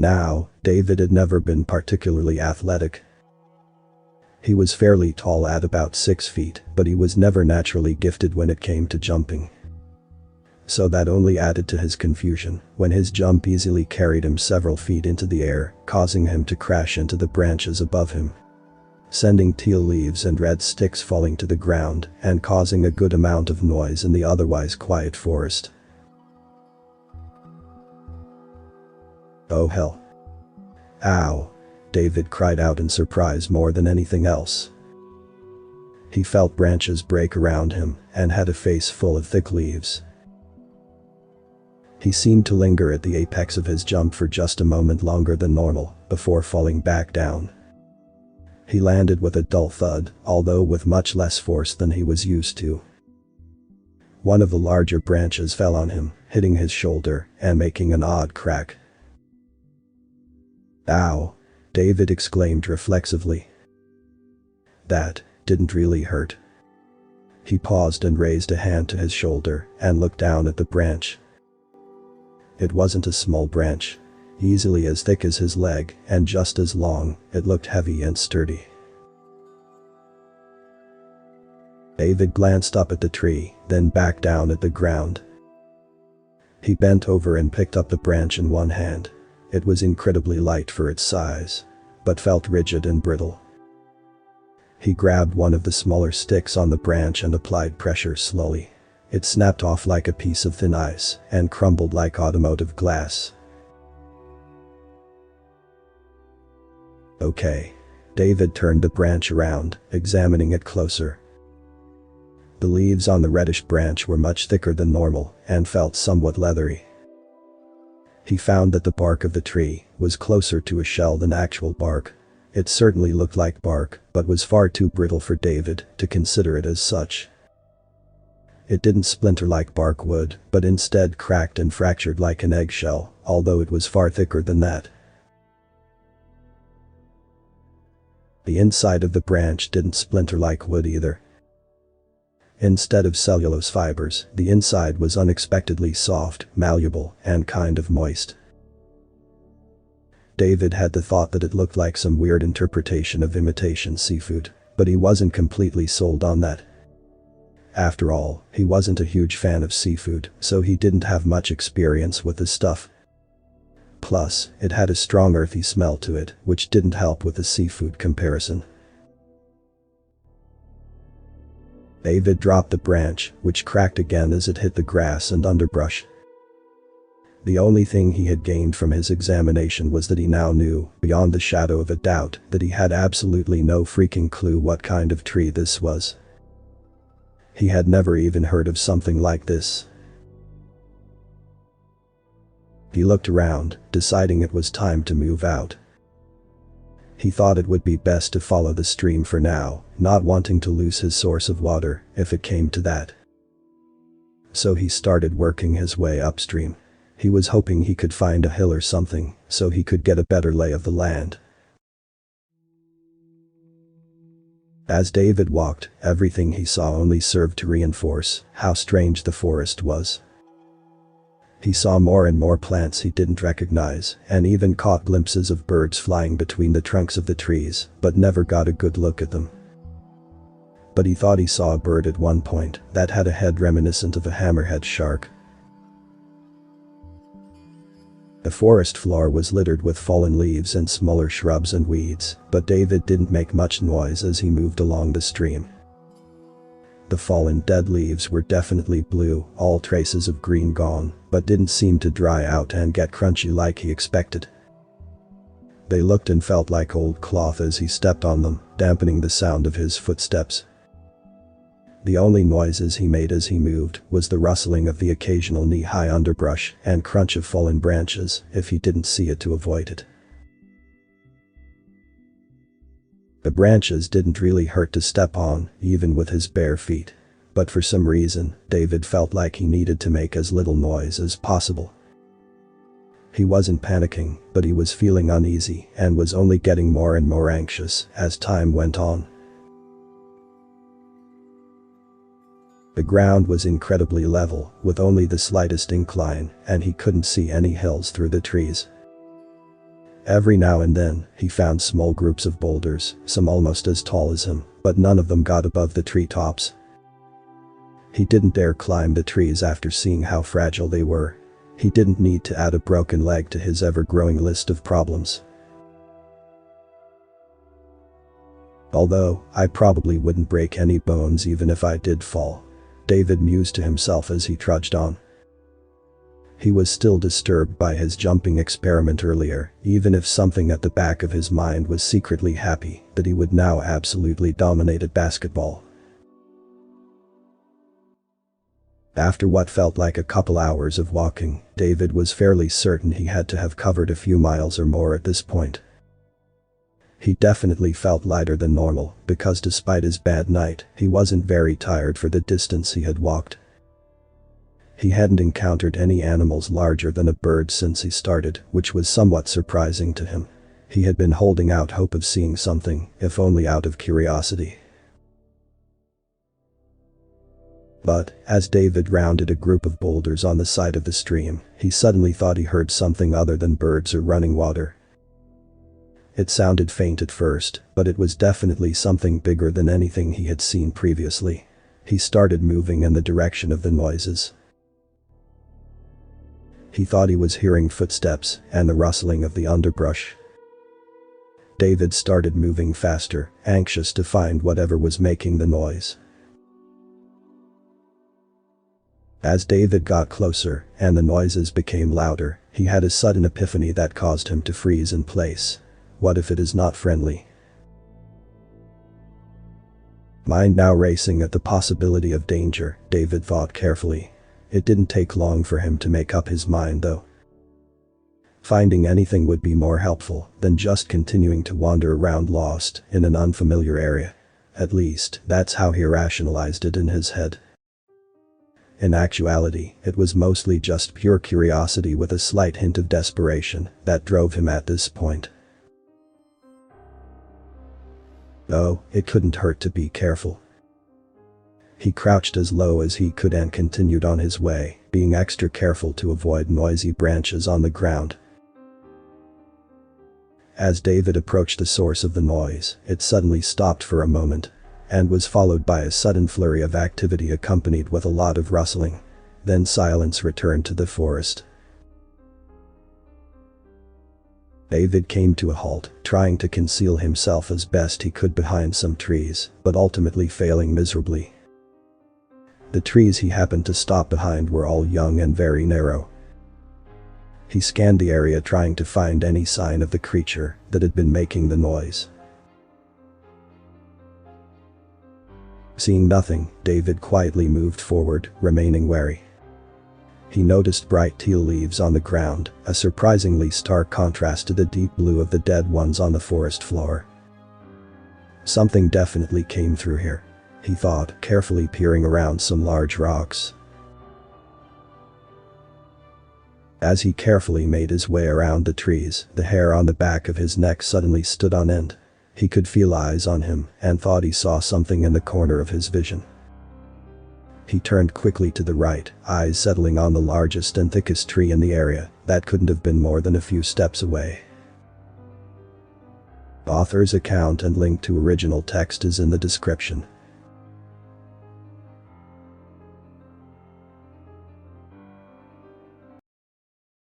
Now, David had never been particularly athletic. He was fairly tall at about 6 feet, but he was never naturally gifted when it came to jumping. So that only added to his confusion when his jump easily carried him several feet into the air, causing him to crash into the branches above him, sending teal leaves and red sticks falling to the ground and causing a good amount of noise in the otherwise quiet forest. Oh hell. Ow, David cried out in surprise more than anything else. He felt branches break around him and had a face full of thick leaves. He seemed to linger at the apex of his jump for just a moment longer than normal before falling back down. He landed with a dull thud, although with much less force than he was used to. One of the larger branches fell on him, hitting his shoulder and making an odd crack. Ow, David exclaimed reflexively. That didn't really hurt. He paused and raised a hand to his shoulder and looked down at the branch. It wasn't a small branch. Easily as thick as his leg and just as long, it looked heavy and sturdy. David glanced up at the tree, then back down at the ground. He bent over and picked up the branch in one hand. It was incredibly light for its size, but felt rigid and brittle. He grabbed one of the smaller sticks on the branch and applied pressure slowly. It snapped off like a piece of thin ice and crumbled like automotive glass. Okay. David turned the branch around, examining it closer. The leaves on the reddish branch were much thicker than normal and felt somewhat leathery. He found that the bark of the tree was closer to a shell than actual bark. It certainly looked like bark, but was far too brittle for David to consider it as such. It didn't splinter like bark would, but instead cracked and fractured like an eggshell, although it was far thicker than that. The inside of the branch didn't splinter like wood either. Instead of cellulose fibers, the inside was unexpectedly soft, malleable, and kind of moist. David had the thought that it looked like some weird interpretation of imitation seafood, but he wasn't completely sold on that. After all, he wasn't a huge fan of seafood, so he didn't have much experience with the stuff. Plus, it had a strong earthy smell to it, which didn't help with the seafood comparison. David dropped the branch, which cracked again as it hit the grass and underbrush. The only thing he had gained from his examination was that he now knew, beyond the shadow of a doubt, that he had absolutely no freaking clue what kind of tree this was. He had never even heard of something like this. He looked around, deciding it was time to move out. He thought it would be best to follow the stream for now, not wanting to lose his source of water if it came to that. So he started working his way upstream. He was hoping he could find a hill or something, so he could get a better lay of the land. As David walked, everything he saw only served to reinforce how strange the forest was. He saw more and more plants he didn't recognize, and even caught glimpses of birds flying between the trunks of the trees, but never got a good look at them. But he thought he saw a bird at one point that had a head reminiscent of a hammerhead shark. The forest floor was littered with fallen leaves and smaller shrubs and weeds, but David didn't make much noise as he moved along the stream. The fallen dead leaves were definitely blue, all traces of green gone, but didn't seem to dry out and get crunchy like he expected. They looked and felt like old cloth as he stepped on them, dampening the sound of his footsteps. The only noises he made as he moved was the rustling of the occasional knee-high underbrush and crunch of fallen branches if he didn't see it to avoid it. The branches didn't really hurt to step on, even with his bare feet. But for some reason, David felt like he needed to make as little noise as possible. He wasn't panicking, but he was feeling uneasy and was only getting more and more anxious as time went on. The ground was incredibly level, with only the slightest incline, and he couldn't see any hills through the trees. Every now and then, he found small groups of boulders, some almost as tall as him, but none of them got above the treetops. He didn't dare climb the trees after seeing how fragile they were. He didn't need to add a broken leg to his ever-growing list of problems. Although, I probably wouldn't break any bones even if I did fall, David mused to himself as he trudged on. He was still disturbed by his jumping experiment earlier, even if something at the back of his mind was secretly happy that he would now absolutely dominate at basketball. After what felt like a couple hours of walking, David was fairly certain he had to have covered a few miles or more at this point. He definitely felt lighter than normal because despite his bad night, he wasn't very tired for the distance he had walked. He hadn't encountered any animals larger than a bird since he started, which was somewhat surprising to him. He had been holding out hope of seeing something, if only out of curiosity. But, as David rounded a group of boulders on the side of the stream, he suddenly thought he heard something other than birds or running water. It sounded faint at first, but it was definitely something bigger than anything he had seen previously. He started moving in the direction of the noises. He thought he was hearing footsteps and the rustling of the underbrush. David started moving faster, anxious to find whatever was making the noise. As David got closer and the noises became louder, he had a sudden epiphany that caused him to freeze in place. What if it is not friendly? Mind now racing at the possibility of danger, David thought carefully. It didn't take long for him to make up his mind though. Finding anything would be more helpful than just continuing to wander around lost in an unfamiliar area. At least, that's how he rationalized it in his head. In actuality, it was mostly just pure curiosity with a slight hint of desperation that drove him at this point. Oh, it couldn't hurt to be careful. He crouched as low as he could and continued on his way, being extra careful to avoid noisy branches on the ground. As David approached the source of the noise, it suddenly stopped for a moment, and was followed by a sudden flurry of activity accompanied with a lot of rustling. Then silence returned to the forest. David came to a halt, trying to conceal himself as best he could behind some trees, but ultimately failing miserably. The trees he happened to stop behind were all young and very narrow. He scanned the area trying to find any sign of the creature that had been making the noise. Seeing nothing, David quietly moved forward, remaining wary. He noticed bright teal leaves on the ground, a surprisingly stark contrast to the deep blue of the dead ones on the forest floor. Something definitely came through here, he thought, carefully peering around some large rocks. As he carefully made his way around the trees, the hair on the back of his neck suddenly stood on end. He could feel eyes on him and thought he saw something in the corner of his vision. He turned quickly to the right, eyes settling on the largest and thickest tree in the area that couldn't have been more than a few steps away. Author's account and link to original text is in the description.